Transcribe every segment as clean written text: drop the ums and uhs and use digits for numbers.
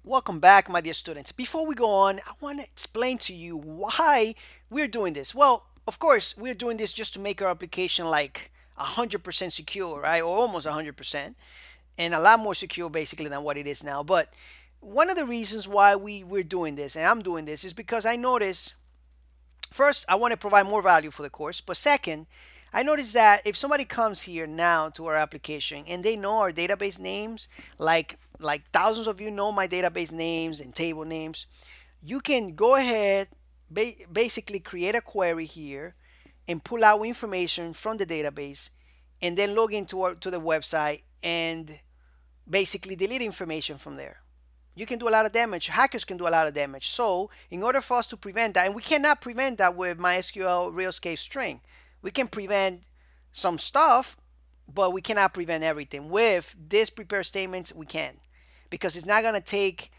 Welcome back, my dear students. Before we go on, I want to explain to you why we're doing this. Well, of course, we're doing this just to make our application like 100% secure, right? Or almost 100%, and a lot more secure basically than what it is now. But one of the reasons why we're doing this, and I'm doing this, is because I notice first, I want to provide more value for the course. But second, I noticed that if somebody comes here now to our application and they know our database names, like thousands of you know my database names and table names, you can go ahead, basically create a query here and pull out information from the database and then log into to the website and basically delete information from there. You can do a lot of damage. Hackers can do a lot of damage. So in order for us to prevent that, and we cannot prevent that with MySQL real-escape string. We can prevent some stuff, but we cannot prevent everything. With this prepare statements, we can, because it's not going to take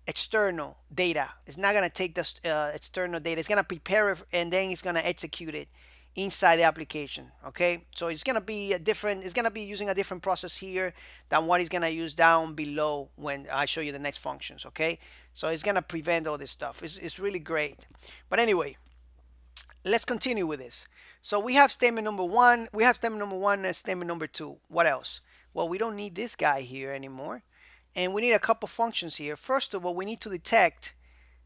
external data. It's not going to take the external data. It's going to prepare it and then it's going to execute it inside the application. Okay, so it's going to be a different, it's going to be using a different process here than what it's going to use down below when I show you the next functions. Okay, so it's going to prevent all this stuff. It's really great. But anyway, let's continue with this. So we have statement number one, we have statement number one and statement number two. What else? Well, we don't need this guy here anymore, and we need a couple functions here. First of all, we need to detect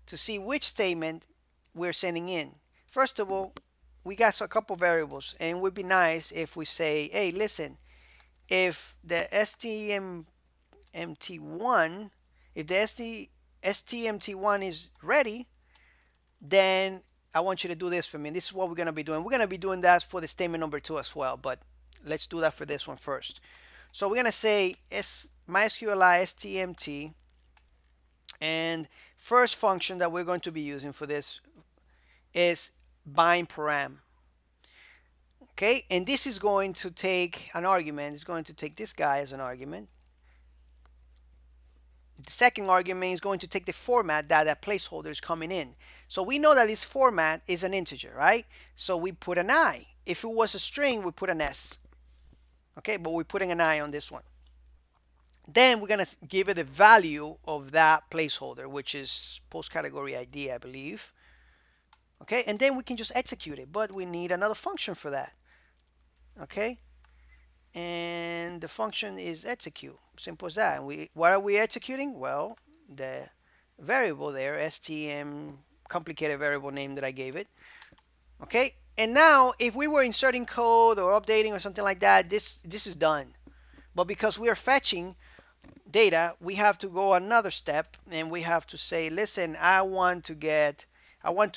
to see which statement we're sending in. First of all, we got a couple variables, and it would be nice if we say, hey, listen, if the stmt1, if the stmt1 is ready, then I want you to do this for me. This is what we're going to be doing. We're going to be doing that for the statement number two as well, but let's do that for this one first. So we're going to say MySQLi stmt, and first function that we're going to be using for this is bind param. Okay, and this is going to take an argument. It's going to take this guy as an argument. The second argument is going to take the format that that placeholder is coming in. So we know that this format is an integer, right? So we put an I. If it was a string, we put an S. Okay, but we're putting an I on this one. Then we're going to give it the value of that placeholder, which is post category ID, I believe. Okay, and then we can just execute it, but we need another function for that. Okay, and the function is execute. Simple as that. What are we executing? Well, the variable there, stm, complicated variable name that I gave it. Okay, and now if we were inserting code or updating or something like that, this is done. But because we are fetching data, we have to go another step, and we have to say, listen, I want to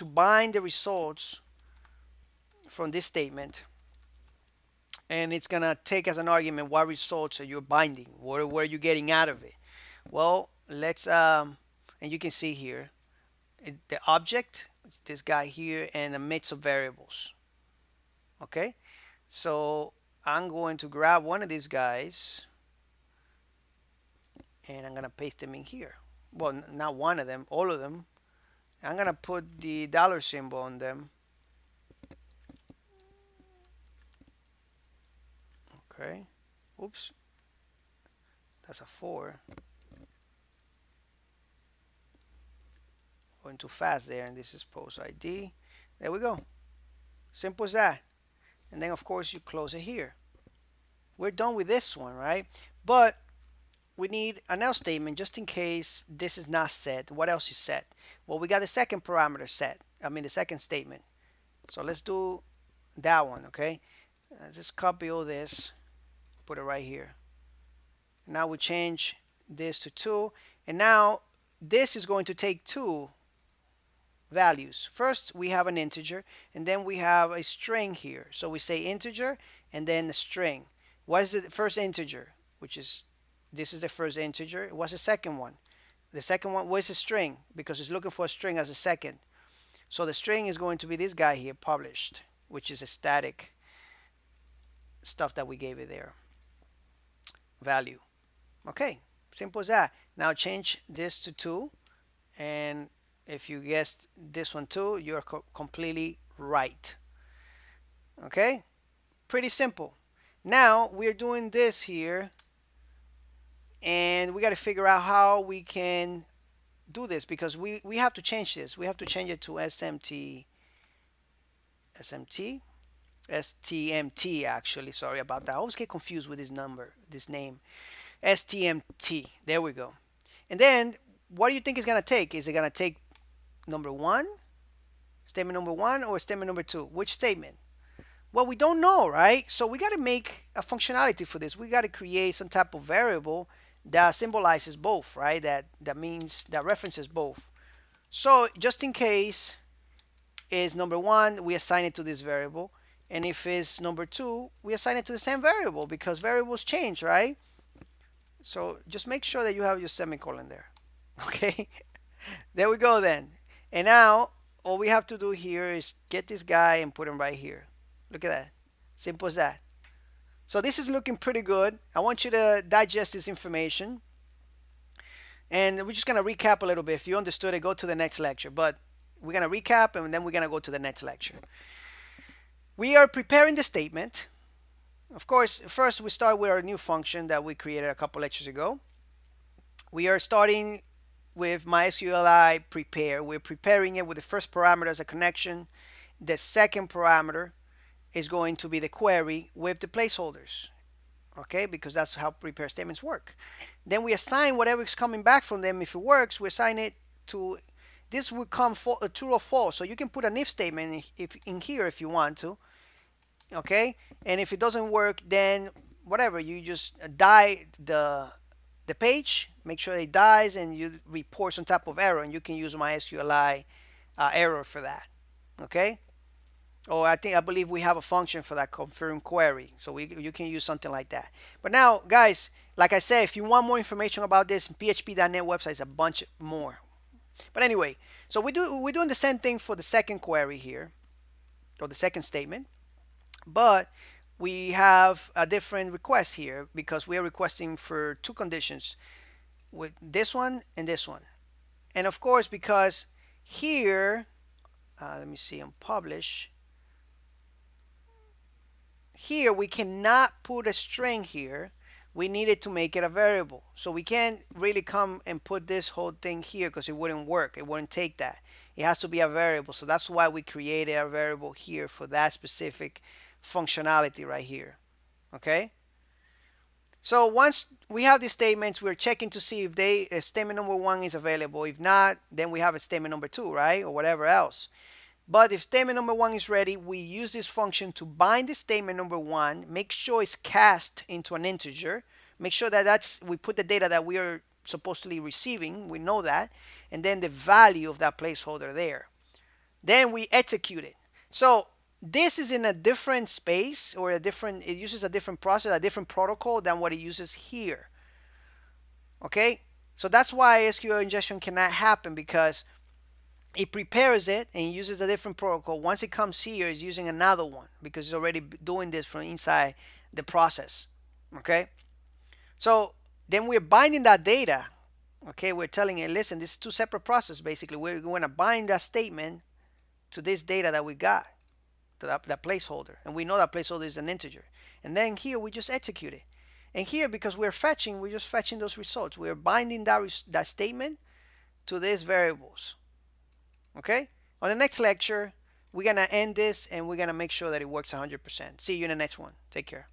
bind the results from this statement, and it's gonna take as an argument what results are you binding, what are you getting out of it. Well, let's and you can see here the object, this guy here, and a mix of variables. Okay, so I'm going to grab one of these guys and I'm gonna paste them in here. Well, not one of them, all of them. I'm gonna put the dollar symbol on them. Okay, oops, that's a 4. Going too fast there, and this is post ID. There we go. Simple as that. And then of course you close it here. We're done with this one, right? But we need an else statement just in case this is not set. What else is set? Well, we got the second parameter set. I mean the second statement. So let's do that one, okay? Just copy all this, put it right here. Now we change this to 2, and now this is going to take 2 values. First, we have an integer, and then we have a string here. So we say integer and then a string. What is the first integer? Which is, this is the first integer. What's the second one? The second one, what's a string? Because it's looking for a string as a second. So the string is going to be this guy here, published, which is a static stuff that we gave it there. Value. Okay, simple as that. Now change this to 2, and if you guessed this one too, you're completely right. Okay, pretty simple. Now we're doing this here and we got to figure out how we can do this, because we have to change this. We have to change it to SMT, STMT actually. Sorry about that. I always get confused with this name. STMT. There we go. And then what do you think it's going to take? Is it going to take number one, statement number one, or statement number two? Which statement? Well, we don't know, right? So we got to make a functionality for this. We got to create some type of variable that symbolizes both, right? That means that references both. So just in case is number one, we assign it to this variable. And if it's number two, we assign it to the same variable, because variables change, right? So just make sure that you have your semicolon there. Okay, there we go then. And now all we have to do here is get this guy and put him right here. Look at that. Simple as that. So this is looking pretty good. I want you to digest this information. And we're just going to recap a little bit. If you understood it, go to the next lecture. But we're going to recap, and then we're going to go to the next lecture. We are preparing the statement. Of course, first we start with our new function that we created a couple lectures ago. We are starting with MySQLi prepare. We're preparing it with the first parameter as a connection. The second parameter is going to be the query with the placeholders. Okay, because that's how prepare statements work. Then we assign whatever is coming back from them. If it works, we assign it to, this will come true or false. So you can put an if statement in here if you want to. Okay, and if it doesn't work, then whatever, you just die the page, make sure it dies, and you report some type of error, and you can use MySQLi error for that. Okay, or I believe we have a function for that, confirm query, so you can use something like that. But now, guys, like I said, if you want more information about this, php.net website is a bunch more. But anyway, so we're doing the same thing for the second query here, or the second statement, but we have a different request here, because we are requesting for two conditions, with this one and this one. And of course, because here, let me see on publish, here we cannot put a string here. We needed to make it a variable. So we can't really come and put this whole thing here, because it wouldn't work. It wouldn't take that. It has to be a variable. So that's why we created a variable here for that specific functionality right here. Okay, so once we have these statements, we're checking to see if statement number one is available. If not, then we have a statement number two, right, or whatever else. But if statement number one is ready, we use this function to bind the statement number one, make sure it's cast into an integer, make sure that we put the data that we are supposedly receiving, we know that, and then the value of that placeholder there. Then we execute it. So this is in a different space, or it uses a different process, a different protocol than what it uses here. Okay, so that's why SQL ingestion cannot happen, because it prepares it and uses a different protocol. Once it comes here, it's using another one, because it's already doing this from inside the process. Okay, so then we're binding that data. Okay, we're telling it, listen, this is two separate processes. Basically, we're going to bind that statement to this data that we got, to that placeholder, and we know that placeholder is an integer. And then here we just execute it. And here, because we're just fetching those results. We're binding that statement to these variables. Okay, on the next lecture, we're going to end this, and we're going to make sure that it works 100%. See you in the next one. Take care.